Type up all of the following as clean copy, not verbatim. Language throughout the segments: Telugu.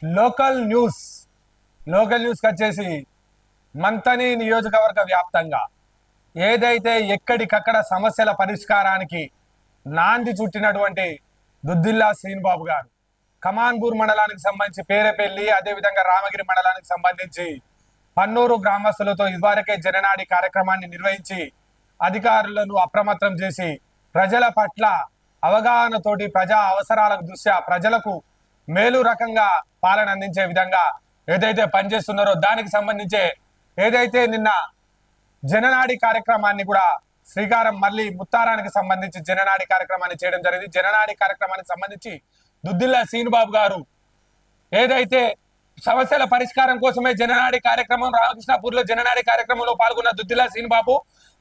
లోకల్ న్యూస్ లోకల్ న్యూస్ వచ్చేసి మంతని నియోజకవర్గ వ్యాప్తంగా ఏదైతే ఎక్కడికక్కడ సమస్యల పరిష్కారానికి నాంది చుట్టినటువంటి దుద్దిల్లా శ్రీనిబాబు గారు కమాన్పూర్ మండలానికి సంబంధించి పేరపల్లి అదేవిధంగా రామగిరి మండలానికి సంబంధించి పన్నూరు గ్రామస్తులతో ఇదివరకే జననాడి కార్యక్రమాన్ని నిర్వహించి అధికారులను అప్రమత్తం చేసి ప్రజల పట్ల అవగాహనతోటి ప్రజా అవసరాల దృష్ట్యా ప్రజలకు మేలు రకంగా పాలన అందించే విధంగా ఏదైతే పనిచేస్తున్నారో దానికి సంబంధించే ఏదైతే నిన్న జననాడి కార్యక్రమాన్ని కూడా శ్రీకారం మళ్ళీ ముత్తారానికి సంబంధించి జననాడి కార్యక్రమాన్ని చేయడం జరిగింది. జననాడి కార్యక్రమానికి సంబంధించి దుద్దిల్లా శ్రీనిబాబు గారు ఏదైతే సమస్యల పరిష్కారం కోసమే జననాడి కార్యక్రమం రామకృష్ణాపూర్ లో జననాడి కార్యక్రమంలో పాల్గొన్న దుద్దిల్లా శ్రీనిబాబు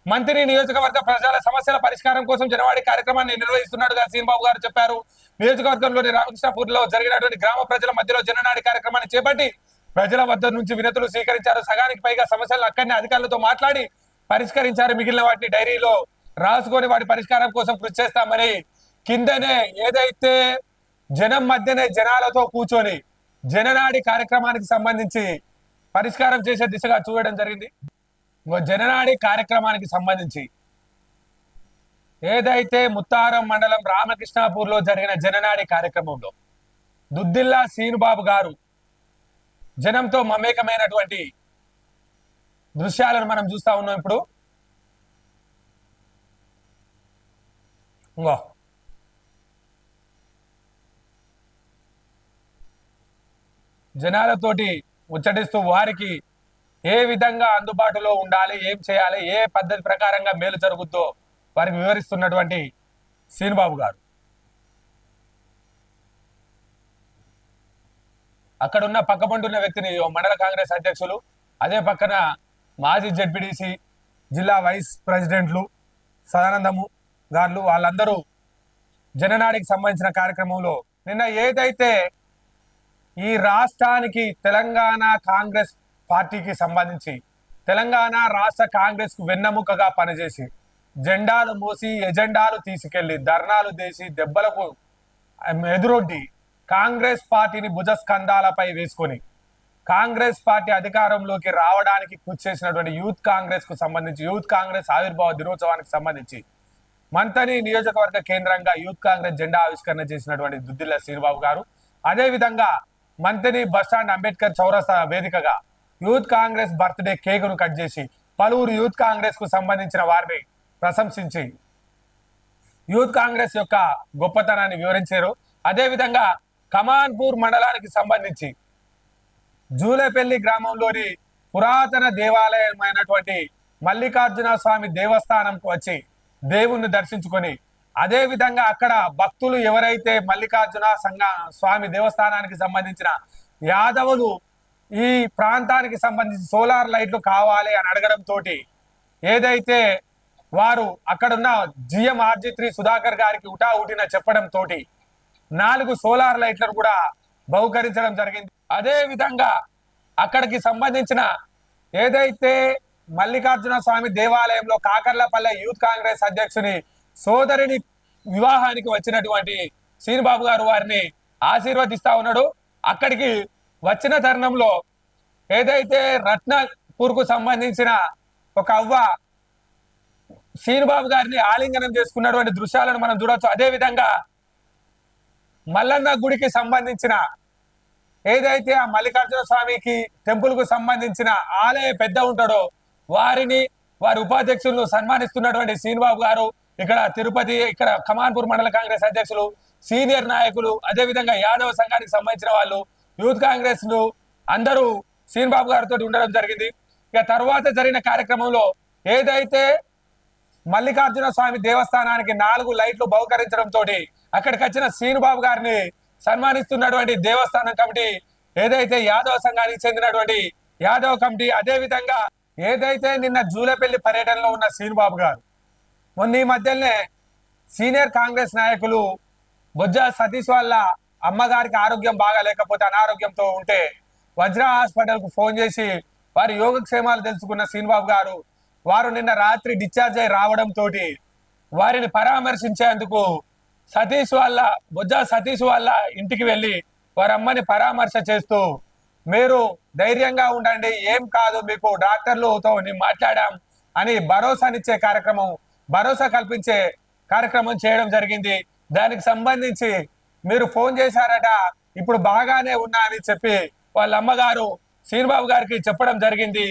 మంత్రి నియోజకవర్గ ప్రజల సమస్యల పరిష్కారం కోసం జనవాడి కార్యక్రమాన్ని నిర్వహిస్తున్నట్టుగా శ్రీనిబాబు గారు చెప్పారు. నియోజకవర్గంలోని రామకృష్ణాపూర్ లో జరిగినటువంటి గ్రామ ప్రజల మధ్యలో జననాడి కార్యక్రమాన్ని చేపట్టి ప్రజల వద్ద నుంచి వినతులు స్వీకరించారు. సగానికి పైగా సమస్యలను అక్కడనే అధికారులతో మాట్లాడి పరిష్కరించారు. మిగిలిన వాటిని డైరీలో రాసుకొని వాటి పరిష్కారం కోసం కృషి చేస్తామని కిందనే ఏదైతే జనం మధ్యనే జనాలతో కూర్చొని జననాడి కార్యక్రమానికి సంబంధించి పరిష్కారం చేసే దిశగా చూడడం జరిగింది. జననాడి కార్యక్రమానికి సంబంధించి ఏదైతే ముత్తారం మండలం రామకృష్ణాపూర్ లో జరిగిన జననాడి కార్యక్రమంలో దుద్దిల్లా శ్రీనిబాబు గారు జనంతో మమేకమైనటువంటి దృశ్యాలను మనం చూస్తా ఉన్నాం. ఇప్పుడు జనాలతోటి ముచ్చటిస్తూ వారికి ఏ విధంగా అందుబాటులో ఉండాలి, ఏం చేయాలి, ఏ పద్ధతి ప్రకారంగా మేలు జరుగుద్దో వారికి వివరిస్తున్నటువంటి శ్రీనిబాబు గారు అక్కడున్న పక్కపంటున్న వ్యక్తిని మండల కాంగ్రెస్ అధ్యక్షులు, అదే పక్కన మాజీ జెడ్పీటీసీ జిల్లా వైస్ ప్రెసిడెంట్లు సదానందము గారు వాళ్ళందరూ జననాడికి సంబంధించిన కార్యక్రమంలో నిన్న ఏదైతే ఈ రాష్ట్రానికి తెలంగాణ కాంగ్రెస్ పార్టీకి సంబంధించి తెలంగాణ రాష్ట్ర కాంగ్రెస్ కు వెన్నెముకగా పనిచేసి జెండాలు మోసి ఎజెండాలు తీసుకెళ్లి ధర్నాలు చేసి దెబ్బలకు ఎదురొడ్డి కాంగ్రెస్ పార్టీని భుజస్కంధాలపై వేసుకొని కాంగ్రెస్ పార్టీ అధికారంలోకి రావడానికి కృషి చేసినటువంటి యూత్ కాంగ్రెస్ కు సంబంధించి యూత్ కాంగ్రెస్ ఆవిర్భావ దినోత్సవానికి సంబంధించి మంతని నియోజకవర్గ కేంద్రంగా యూత్ కాంగ్రెస్ జెండా ఆవిష్కరణ చేసినటువంటి దుద్దిల్లా శ్రీనిబాబు గారు అదే విధంగా మంతని బస్టాండ్ అంబేద్కర్ చౌరస్తా వేదికగా యూత్ కాంగ్రెస్ బర్త్డే కేకును కట్ చేసి పలువురు యూత్ కాంగ్రెస్ కు సంబంధించిన వారిని ప్రశంసించి యూత్ కాంగ్రెస్ యొక్క గొప్పతనాన్ని వివరించారు. అదేవిధంగా కమాన్పూర్ మండలానికి సంబంధించి జూలేపల్లి గ్రామంలోని పురాతన దేవాలయమైనటువంటి మల్లికార్జున స్వామి దేవస్థానంకు వచ్చి దేవుణ్ణి దర్శించుకొని అదే విధంగా అక్కడ భక్తులు ఎవరైతే మల్లికార్జున స్వామి దేవస్థానానికి సంబంధించిన యాదవులు ఈ ప్రాంతానికి సంబంధించి సోలార్ లైట్లు కావాలి అని అడగడం తోటి ఏదైతే వారు అక్కడున్న GMRG3 సుధాకర్ గారికి ఉటావుటిన చెప్పడం తోటి 4 సోలార్ లైట్లను కూడా బహుకరించడం జరిగింది. అదే విధంగా అక్కడికి సంబంధించిన ఏదైతే మల్లికార్జున స్వామి దేవాలయంలో కాకర్లపల్లె యూత్ కాంగ్రెస్ అధ్యక్షుని సోదరిని వివాహానికి వచ్చినటువంటి శ్రీనిబాబు గారు వారిని ఆశీర్వదిస్తా ఉన్నాడు. అక్కడికి వచ్చిన తరుణంలో ఏదైతే రత్నపూర్ కు సంబంధించిన ఒక అవ్వ శ్రీనిబాబు గారిని ఆలింగనం చేసుకున్నటువంటి దృశ్యాలను మనం చూడొచ్చు. అదే విధంగా మల్లన్న గుడికి సంబంధించిన ఏదైతే ఆ మల్లికార్జున స్వామికి టెంపుల్ కు సంబంధించిన ఆలయ పెద్ద ఉంటాడో వారిని వారి ఉపాధ్యక్షులను సన్మానిస్తున్నటువంటి శ్రీనిబాబు గారు ఇక్కడ తిరుపతి ఇక్కడ కమాన్పూర్ మండల కాంగ్రెస్ అధ్యక్షులు సీనియర్ నాయకులు అదే విధంగా యాదవ సంఘానికి సంబంధించిన వాళ్ళు యూత్ కాంగ్రెస్ ను అందరూ శ్రీనిబాబు గారితో ఉండడం జరిగింది. ఇక తర్వాత జరిగిన కార్యక్రమంలో ఏదైతే మల్లికార్జున స్వామి దేవస్థానానికి 4 లైట్లు బహుకరించడం తోటి అక్కడికి వచ్చిన శ్రీనిబాబు గారిని సన్మానిస్తున్నటువంటి దేవస్థానం కమిటీ ఏదైతే యాదవ సంఘానికి చెందినటువంటి యాదవ కమిటీ అదే విధంగా ఏదైతే నిన్న జూలపల్లి పర్యటనలో ఉన్న శ్రీనిబాబు గారు మొన్న ఈ మధ్యనే సీనియర్ కాంగ్రెస్ నాయకులు బొజ్జ సతీష్ వాళ్ళ అమ్మగారికి ఆరోగ్యం బాగా లేకపోతే అనారోగ్యంతో ఉంటే వజ్ర హాస్పిటల్ కు ఫోన్ చేసి వారి యోగక్షేమాలు తెలుసుకున్న శ్రీనిబాబు గారు వారు నిన్న రాత్రి డిశ్చార్జ్ అయి రావడం తోటి వారిని పరామర్శించేందుకు బొజ్జ సతీష్ వాళ్ళ ఇంటికి వెళ్ళి వారి అమ్మని పరామర్శ చేస్తూ మీరు ధైర్యంగా ఉండండి, ఏం కాదు, మీకు డాక్టర్లతో నేను మాట్లాడాం అని భరోసానిచ్చే కార్యక్రమం, భరోసా కల్పించే కార్యక్రమం చేయడం జరిగింది. దానికి సంబంధించి మీరు ఫోన్ చేశారట, ఇప్పుడు బాగానే ఉన్నా అని చెప్పి వాళ్ళ అమ్మగారు శ్రీనిబాబు గారికి చెప్పడం జరిగింది.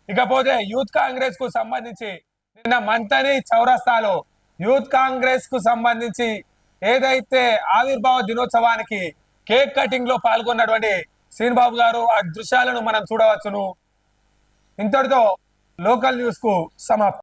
ఇకపోతే యూత్ కాంగ్రెస్ కు సంబంధించి నిన్న మంతని చౌరస్తాలో యూత్ కాంగ్రెస్ కు సంబంధించి ఏదైతే ఆవిర్భావ దినోత్సవానికి కేక్ కటింగ్ లో పాల్గొన్నటువంటి శ్రీనిబాబు గారు ఆ దృశ్యాలను మనం చూడవచ్చును. ఇంతటితో లోకల్ న్యూస్ కు సమాప్తం.